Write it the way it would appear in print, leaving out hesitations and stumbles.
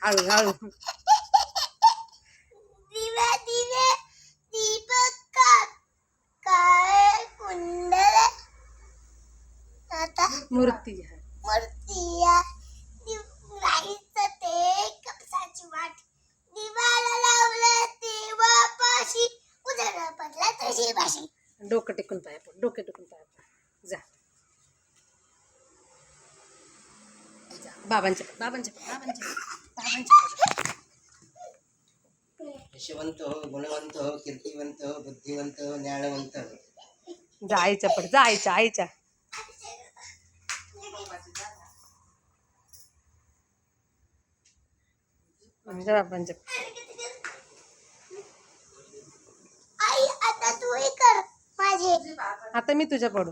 हळू हळू. दिवे दिवे दीपक काय कुंडल आता मूर्ती मूर्ती राईचं ते कपसाची वाट दिवाला लावलं देवापाशी उजळ पडला तुझी भाशी. डोकं टेकून पाया पड, डोके टेकून पाया पड. जा जा. बाबांच्या बाबांच्या बाबांच्या बाबांच्या. यशवंत हो, गुणवंत हो, कीर्तिवंत हो, बुद्धिवंत हो, ज्ञानवंत हो. जा आईच्या पड, जा आईच्या आईच्या. बाबांच्या. आई आता तू हे कर माझे. आता मी तुझ्या पडू.